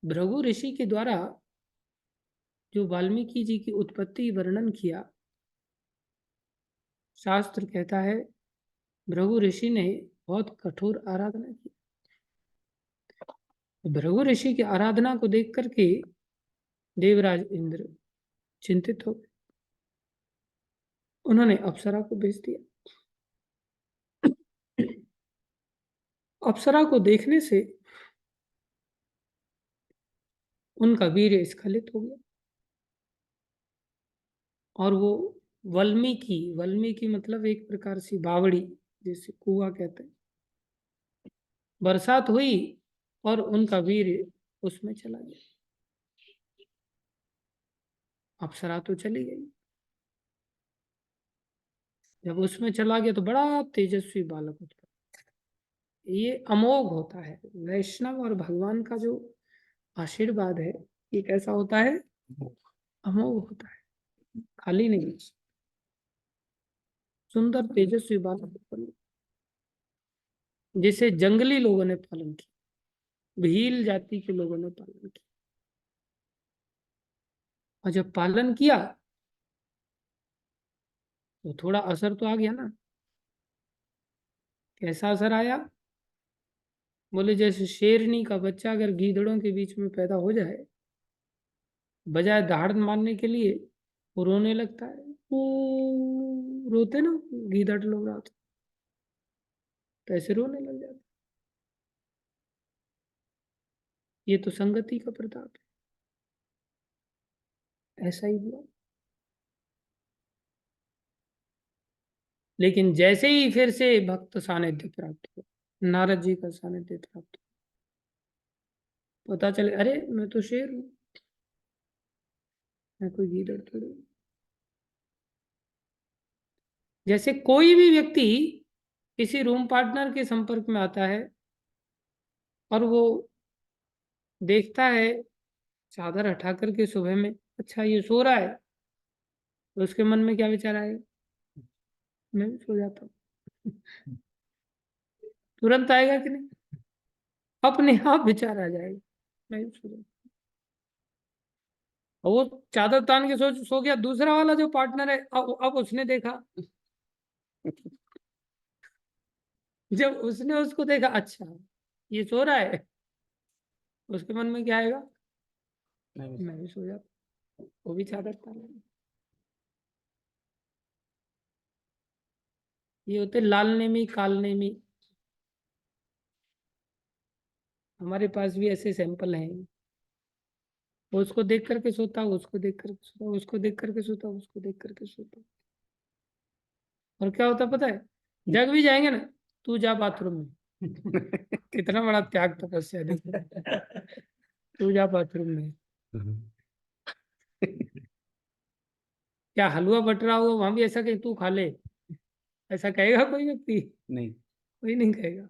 भृगु ऋषि के द्वारा जो वाल्मीकि जी की उत्पत्ति वर्णन किया, शास्त्र कहता है भृगु ऋषि ने बहुत कठोर आराधना की। भृगु ऋषि की आराधना को देख करके देवराज इंद्र चिंतित हो गए। उन्होंने अप्सरा को भेज दिया। अप्सरा को देखने से उनका वीर्य स्खलित हो गया, और वो वाल्मीकि मतलब एक प्रकार से बावड़ी, जैसे कुआं कहते हैं, बरसात हुई और उनका वीर्य उसमें चला गया। अप्सरा तो चली गई, जब उसमें चला गया तो बड़ा तेजस्वी बालक उत्पन्न। ये अमोघ होता है, वैष्णव और भगवान का जो आशीर्वाद है ये कैसा होता है? अमोघ होता है, खाली नहीं। सुंदर तेजस्वी बालक उत्पन्न, जिसे जंगली लोगों ने पालन किया, भील जाति के लोगों ने पालन किया, और जब पालन किया तो थोड़ा असर तो आ गया ना। कैसा असर आया? बोले जैसे शेरनी का बच्चा अगर गीदड़ों के बीच में पैदा हो जाए, बजाय दहाड़ मारने के लिए वो रोने लगता है, वो रोते ना गीदड़ लोग रात को, तो ऐसे रोने लग जाते। ये तो संगति का प्रताप है, ऐसा ही हुआ। लेकिन जैसे ही फिर से भक्त सानिध्य प्राप्त हुआ, नारद जी का सानिध्य प्राप्त हुआ, पता चले अरे मैं तो शेर हूं, मैं कोई गीदड़ थोड़ी हूं। जैसे कोई भी व्यक्ति किसी रूम पार्टनर के संपर्क में आता है और वो देखता है चादर हटा करके सुबह में, अच्छा ये सो रहा है, तो उसके मन में क्या विचार आएगा? मैं भी सो जाता हूँ। तुरंत आएगा कि नहीं? अपने आप विचार आ जाएगा, मैं भी सो जाता हूँ। और वो चादर तान के सो गया। दूसरा वाला जो पार्टनर है, अब उसने देखा, जब उसने उसको देखा, अच्छा ये सो रहा है, उसके मन में क्या आएगा? मैं भी सो जाता हूँ। वो भी चादर तान लेगा। ये होते लाल नेमी काल नेमी। हमारे पास भी ऐसे सैंपल हैं। वो उसको देख करके सोता, उसको देख करके सोता, उसको देख करके सोता, उसको देख करके सोता। और क्या होता पता है? जग भी जाएंगे ना, तू जा बाथरूम में। कितना बड़ा त्याग तपस्या देखो। तू जा बाथरूम में। क्या हलवा बट रहा होगा वहां भी ऐसा कहीं तू खा ले, ऐसा कहेगा कोई व्यक्ति? नहीं। कोई नहीं कहेगा।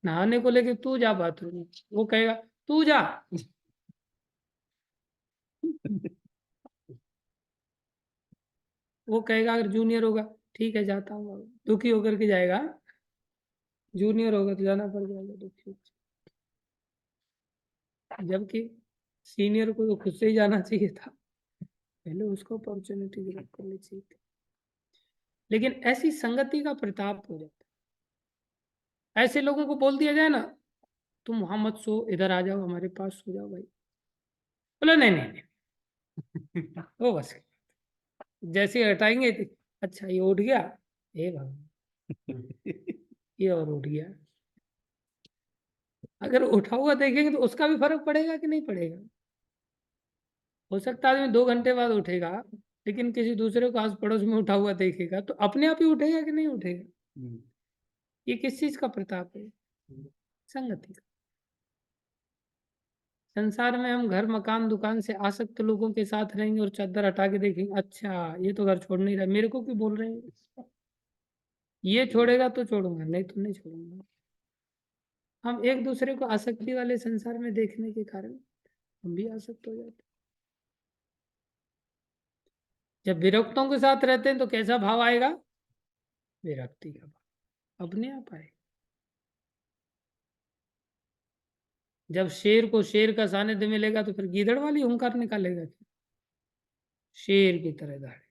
नहाने को लेके तू जा बाथरूम में, वो कहेगा तू जा। वो कहेगा अगर जूनियर होगा, ठीक है जाता हूँ, दुखी होकर के जाएगा। जूनियर होगा तो जाना पड़ जाएगा दुखी होकर। जबकि सीनियर को तो खुद से ही जाना चाहिए था, पहले उसको अपॉर्चुनिटी ग्रैब करनी चाहिए थी। लेकिन ऐसी संगति का प्रताप हो जाता है। ऐसे लोगों को बोल दिया जाए ना, तुम वहां मत सो, इधर आ जाओ, हमारे पास सो जाओ भाई, बोले नहीं नहीं नहीं। वो बस जैसे ही हटाएंगे तो, अच्छा ये उठ गया, हे भगवान, ये और उठ गया। अगर उठा हुआ देखेंगे तो उसका भी फर्क पड़ेगा कि नहीं पड़ेगा? हो सकता है आदमी 2 घंटे बाद उठेगा, लेकिन किसी दूसरे को आस पड़ोस में उठा हुआ देखेगा तो अपने आप ही उठेगा कि नहीं उठेगा? ये किस चीज का प्रताप है? संगति का। संसार में हम घर मकान दुकान से आसक्त लोगों के साथ रहेंगे और चादर हटा के देखेंगे, अच्छा ये तो घर छोड़ नहीं रहा, मेरे को क्यों बोल रहे हैं? ये छोड़ेगा तो छोड़ूंगा, नहीं तो नहीं छोड़ूंगा। हम एक दूसरे को आसक्ति वाले संसार में देखने के कारण हम भी आसक्त हो जाते हैं। जब विरक्तों के साथ रहते हैं तो कैसा भाव आएगा? विरक्ति का भाव अपने आप आएगा। जब शेर को शेर का सानिध्य मिलेगा तो फिर गीदड़ वाली हुंकार निकालेगा, शेर की तरह दहाड़े।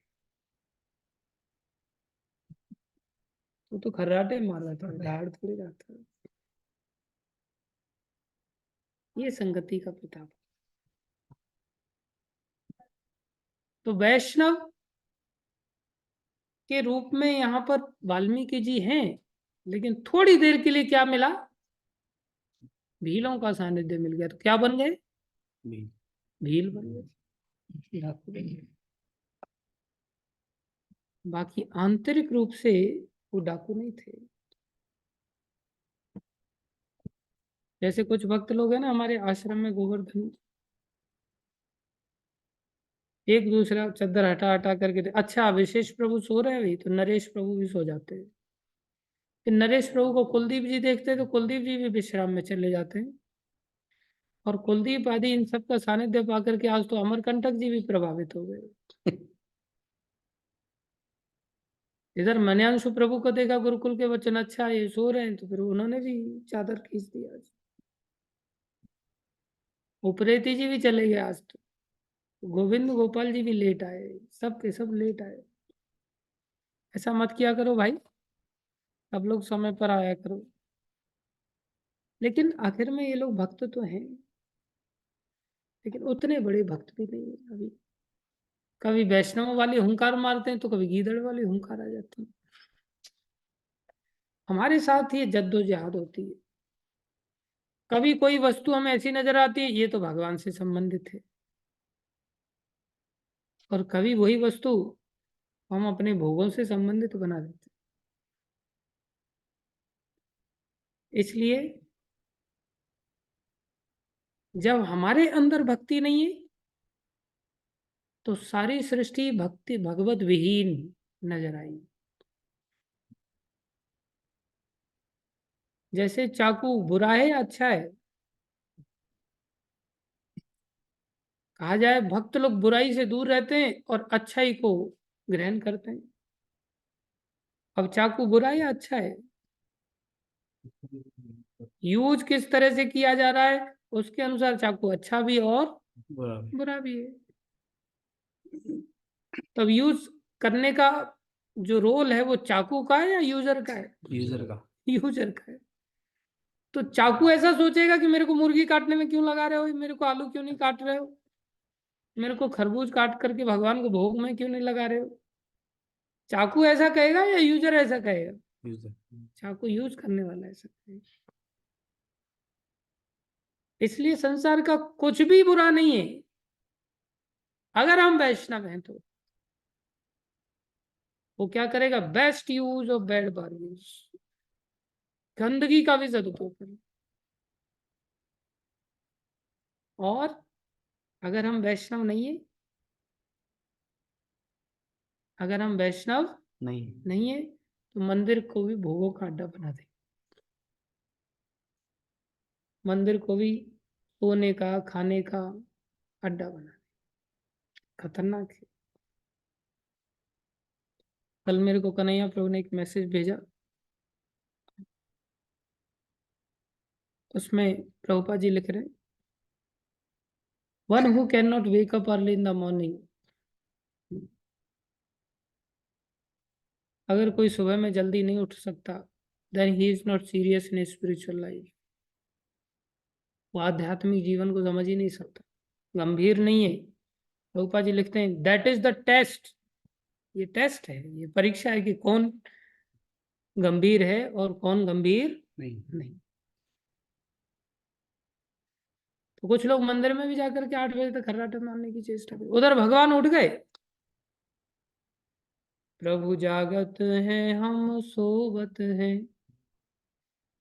तो खर्राटे मार रहा था, दहाड़ थोड़ी रहा था। ये संगति का प्रताप। तो वैष्णव के रूप में यहाँ पर वाल्मीकि जी हैं, लेकिन थोड़ी देर के लिए क्या मिला? भीलों का सानिध्य मिल गया, तो क्या बन गए? भील बन गए, डाकू बन गए। बाकी आंतरिक रूप से वो डाकू नहीं थे। जैसे कुछ भक्त लोग हैं ना हमारे आश्रम में, गोवर्धन, एक दूसरा चद्दर हटा हटा करके अच्छा विशेष प्रभु सो रहे हैं भाई, तो नरेश प्रभु भी सो जाते हैं। फिर नरेश प्रभु को कुलदीप जी देखते हैं तो कुलदीप जी भी विश्राम में चले जाते हैं। और कुलदीप आदि इन सब का सानिध्य पा करके आज तो अमरकंटक जी भी प्रभावित हो गए। इधर मन्यांशु प्रभु को देखा गुरुकुल के बच्चन, अच्छा ये सो रहे हैं, तो फिर उन्होंने भी चादर खींच दी आज। उप्रेती जी भी चले गए आज तो, गोविंद गोपाल जी भी लेट आए, सब के सब लेट आए। ऐसा मत किया करो भाई, सब लोग समय पर आया करो। लेकिन आखिर में ये लोग भक्त तो हैं, लेकिन उतने बड़े भक्त भी नहीं है अभी। कभी वैष्णव वाले हुंकार मारते हैं तो कभी गीदड़ वाले हुंकार आ जाते हैं। हमारे साथ ये जद्दोजहद होती है। कभी कोई वस्तु हमें ऐसी नजर आती है ये तो भगवान से संबंधित है, और कभी वही वस्तु हम अपने भोगों से संबंधित बना देते हैं। इसलिए जब हमारे अंदर भक्ति नहीं है तो सारी सृष्टि भक्ति भगवत विहीन नजर आई। जैसे चाकू बुरा है या अच्छा है? कहा जाए भक्त लोग बुराई से दूर रहते हैं और अच्छाई को ग्रहण करते हैं। अब चाकू बुरा है या अच्छा है? यूज किस तरह से किया जा रहा है उसके अनुसार चाकू अच्छा भी और बुरा भी है। तब यूज करने का जो रोल है वो चाकू का है या यूजर का है? यूजर का। यूजर का है। तो चाकू ऐसा सोचेगा कि मेरे को मुर्गी काटने में क्यों लगा रहे हो, मेरे को आलू क्यों नहीं काट रहे हो, मेरे को खरबूज काट करके भगवान को भोग में क्यों नहीं लगा रहे हो? चाकू ऐसा कहेगा या यूजर ऐसा कहेगा? यूजर। चाकू यूज करने वाला ऐसा कहेगा। इसलिए संसार का कुछ भी बुरा नहीं है अगर हम वैष्णव हैं तो। वो क्या करेगा? Best use of bad bargains, गंदगी का भी सदुपयोग करें। और अगर हम वैष्णव नहीं है, अगर हम वैष्णव नहीं है तो मंदिर को भी भोगों का अड्डा बना दे, मंदिर को भी सोने का खाने का अड्डा बना दे। खतरनाक है। कल मेरे को कन्हैया प्रभु ने एक मैसेज भेजा, उसमें प्रभुपाद जी लिख रहे हैं, one who can not wake up early in the morning, अगर कोई सुबह में जल्दी नहीं उठ सकता, then he is not serious in spiritual life. वो आध्यात्मिक जीवन को समझ ही नहीं सकता, गंभीर नहीं है। प्रभुपाद जी लिखते हैं, दैट इज द टेस्ट, ये टेस्ट है, ये परीक्षा है कि कौन गंभीर है और कौन गंभीर नहीं। तो कुछ लोग मंदिर में भी जाकर के 8 बजे तक खर्राटे मारने की चेष्टा कर, उधर भगवान उठ गए, प्रभु जागत हैं हम सोवत हैं,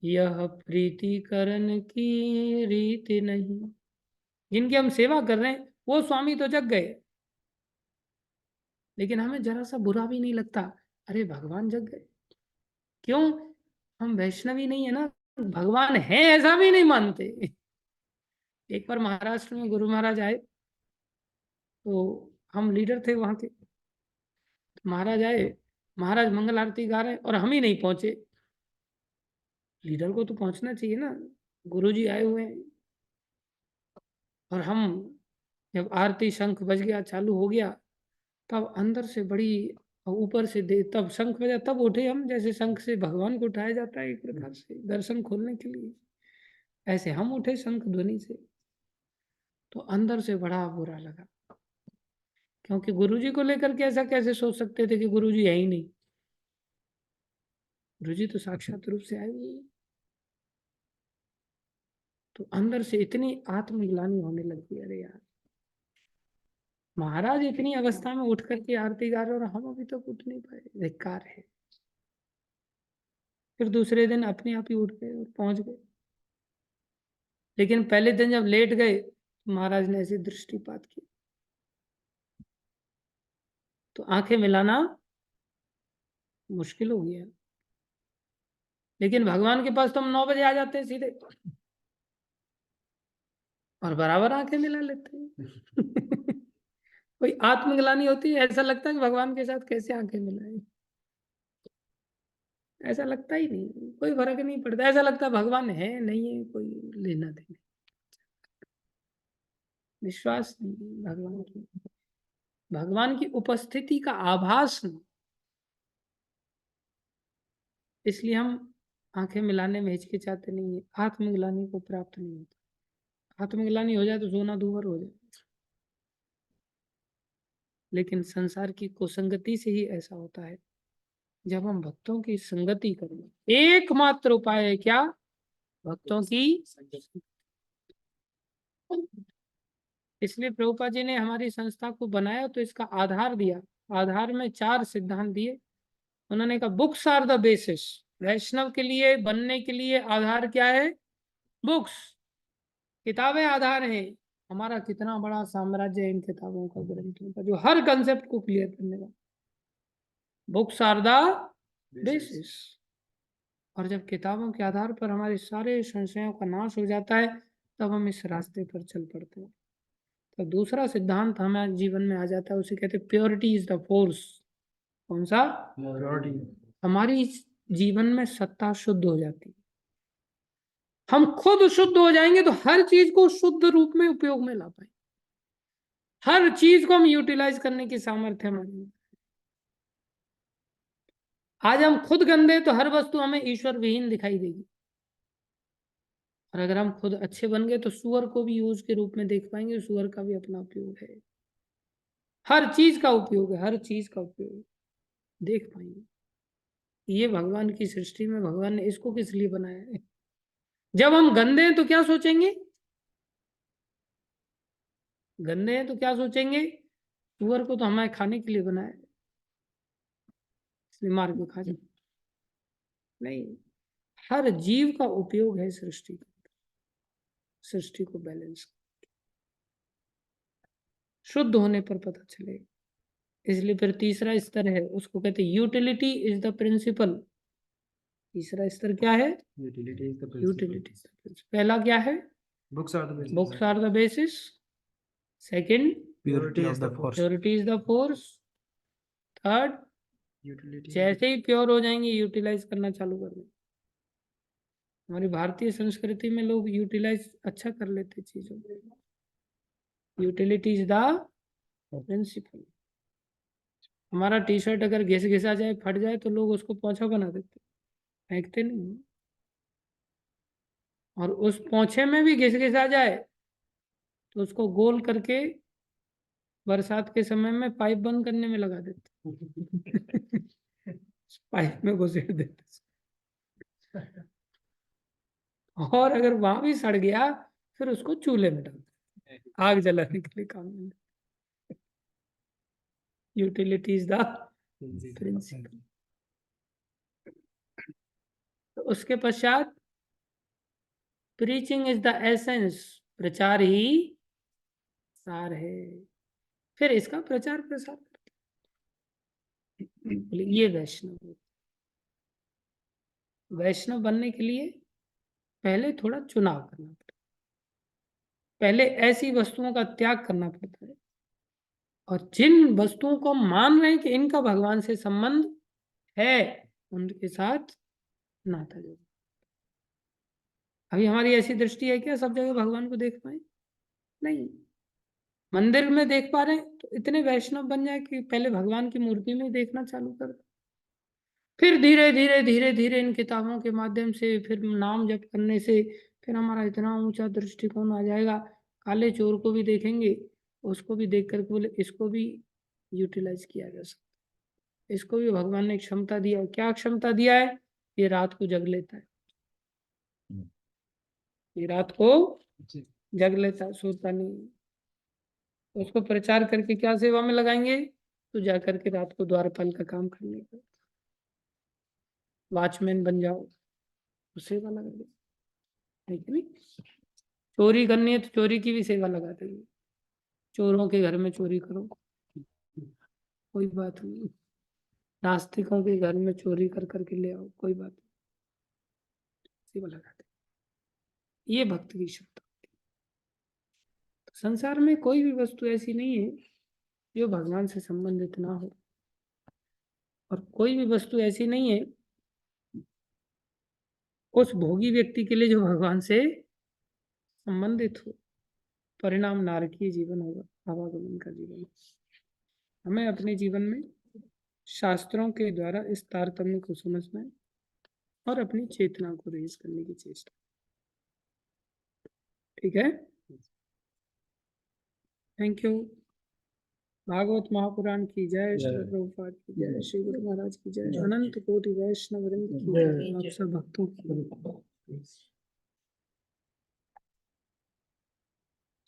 यह प्रीतिकरण की रीति नहीं। जिनकी हम सेवा कर रहे हैं वो स्वामी तो जग गए, लेकिन हमें जरा सा बुरा भी नहीं लगता, अरे भगवान जग गए। क्यों? हम वैष्णवी नहीं है ना, भगवान है ऐसा भी नहीं मानते। एक बार महाराष्ट्र में गुरु महाराज आए, तो हम लीडर थे वहां के, तो महाराज आए, महाराज मंगल आरती गा रहे और हम ही नहीं पहुंचे। लीडर को तो पहुंचना चाहिए ना, गुरुजी आए हुए हैं। और हम जब आरती शंख बज गया, चालू हो गया, तब अंदर से बड़ी, ऊपर से दे तब शंख बजा, तब उठे हम, जैसे शंख से भगवान को उठाया जाता है एक प्रकार से दर्शन खोलने के लिए, ऐसे हम उठे शंख ध्वनि से। तो अंदर से बड़ा बुरा लगा, क्योंकि गुरुजी को लेकर के ऐसा कैसे सोच सकते थे कि गुरुजी है ही नहीं, गुरुजी तो साक्षात रूप से आए हुए हैं। तो अंदर से इतनी आत्मग्लानि होने लगी, अरे यार महाराज इतनी अवस्था में उठ करके आरती गा रहे और हम अभी तक उठ नहीं पाए, धिक्कार है। फिर दूसरे दिन अपने आप ही उठ गए और पहुंच गए, लेकिन पहले दिन जब लेट गए तो महाराज ने ऐसी दृष्टिपात की, तो आंखें मिलाना मुश्किल हो गया। लेकिन भगवान के पास तो हम 9 बजे आ जाते हैं सीधे, और बराबर आंखें मिला लेते हैं। कोई आत्मग्लानि होती है, ऐसा लगता है कि भगवान के साथ कैसे आंखें मिलाएं, ऐसा लगता ही नहीं, कोई फर्क नहीं पड़ता, ऐसा लगता है भगवान है नहीं है कोई लेना देना, विश्वास नहीं भगवान की, भगवान की उपस्थिति का आभास नहीं। इसलिए हम आंखें मिलाने में हिचकिचाते नहीं है। आत्मग्लानि को प्राप्त नहीं होता। आत्मग्लानि हो जाए तो सोना दूभर हो जाए। लेकिन संसार की कुसंगति से ही ऐसा होता है। जब हम भक्तों की संगति करें, एकमात्र उपाय है क्या? भक्तों की। इसलिए प्रभुपाद जी ने हमारी संस्था को बनाया तो इसका आधार दिया। आधार में 4 सिद्धांत दिए। उन्होंने कहा बुक्स आर द बेसिस। वैष्णव के लिए बनने के लिए आधार क्या है? बुक्स, किताबें आधार है। हमारा कितना बड़ा साम्राज्य है इन किताबों का, ग्रंथों का, जो हर कंसेप्ट को क्लियर करने का। Books are the basis. और जब किताबों के आधार पर हमारे सारे संशयों का नाश हो जाता है, तब हम इस रास्ते पर चल पड़ते हैं। तो दूसरा सिद्धांत हमारे जीवन में आ जाता है, उसे कहते हैं प्योरिटी इज द फोर्स। कौन सा? प्योरिटी। हमारी जीवन में सत्ता शुद्ध हो जाती है। हम खुद शुद्ध हो जाएंगे तो हर चीज को शुद्ध रूप में उपयोग में ला पाएंगे। हर चीज को हम यूटिलाइज करने की सामर्थ्य हमारी। आज हम खुद गंदे तो हर वस्तु हमें ईश्वर विहीन दिखाई देगी। और अगर हम खुद अच्छे बन गए तो सुअर को भी यूज के रूप में देख पाएंगे। सुअर का भी अपना उपयोग है। हर चीज का उपयोग है, हर चीज का उपयोग देख पाएंगे। ये भगवान की सृष्टि में भगवान ने इसको किस लिए बनाया है? जब हम गंदे हैं तो क्या सोचेंगे? गंदे हैं तो क्या सोचेंगे? सुअर को तो हमें खाने के लिए बनाया है, इसलिए मार के खा जाए। नहीं, हर जीव का उपयोग है सृष्टि का। सृष्टि को बैलेंस शुद्ध होने पर पता चलेगा। इसलिए फिर तीसरा स्तर है, उसको कहते हैं यूटिलिटी इज द प्रिंसिपल। तीसरा स्तर क्या है? Utility is the utility. पहला क्या है? Books are the basis. Books are the basis. Second, purity is the force. Purity is the force. Third, utility. जैसे ही प्योर हो जाएंगे यूटिलाइज करना चालू कर देंगे। हमारी भारतीय संस्कृति में लोग यूटिलाइज अच्छा कर लेते चीजों को। Utility is the principle. हमारा टी शर्ट अगर घिस घिसा जाए, फट जाए, तो लोग उसको पोंछा बना देते, फेंकते नहीं। और उस पोंछे में भी घिस घिसा जाए तो उसको गोल करके बरसात के समय में पाइप बंद करने में लगा देते। पाइप में घुसेड़ देते। और अगर वहां भी सड़ गया, फिर उसको चूल्हे में डालते, आग जलाने के लिए काम में। Utility is the principle. तो उसके पश्चात प्रीचिंग इज द एसेंस। प्रचार ही सार है। फिर इसका प्रचार प्रसार करते। ये वैष्णव। वैष्णव बनने के लिए पहले थोड़ा चुनाव करना पड़ता है। पहले ऐसी वस्तुओं का त्याग करना पड़ता है, और जिन वस्तुओं को मान रहे हैं कि इनका भगवान से संबंध है, उनके साथ नाता जोड़ो। अभी हमारी ऐसी दृष्टि है क्या सब जगह भगवान को देख पाए? नहीं। मंदिर में देख पा रहे हैं तो इतने वैष्णव बन जाए कि पहले भगवान की मूर्ति में देखना चालू कर दो। फिर धीरे धीरे धीरे धीरे इन किताबों के माध्यम से, फिर नाम जप करने से, फिर हमारा इतना ऊंचा दृष्टिकोण आ जाएगा। काले चोर को भी देखेंगे, उसको भी देख करके बोले इसको भी यूटिलाइज किया जा सकता है। इसको भी भगवान ने क्षमता दिया है। क्या क्षमता दिया है? ये रात को जग लेता है। ये रात को जग लेता है, सोता नहीं। उसको प्रचार करके क्या सेवा में लगाएंगे? तो जाकर के रात को द्वारपाल का काम करने का, वॉचमैन बन जाओ, तो सेवा लगा दे। नहीं, चोरी करनी है तो चोरी की भी सेवा लगा देंगे। चोरों के घर में चोरी करो, कोई बात नहीं। नास्तिकों के घर में चोरी कर करके ले आओ, कोई बात नहीं, सेवा लगा दे। ये भक्त की क्षमता। संसार में कोई भी वस्तु ऐसी नहीं है जो भगवान से संबंधित ना हो, और कोई भी वस्तु ऐसी नहीं है उस भोगी व्यक्ति के लिए जो भगवान से संबंधित हो। परिणाम नारकीय जीवन होगा, आवागमन का जीवन। हमें अपने जीवन में शास्त्रों के द्वारा इस तारतम्य को समझना है। और अपनी चेतना को रेज करने की चेष्टा। ठीक है, थैंक यू। भागवत महापुराण की जय, श्री प्रभुपाद की जय, श्री गुरु महाराज की जय, अनंत कोटि वैष्णव वृंद की जय, आप सब भक्तों की।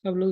सब लोग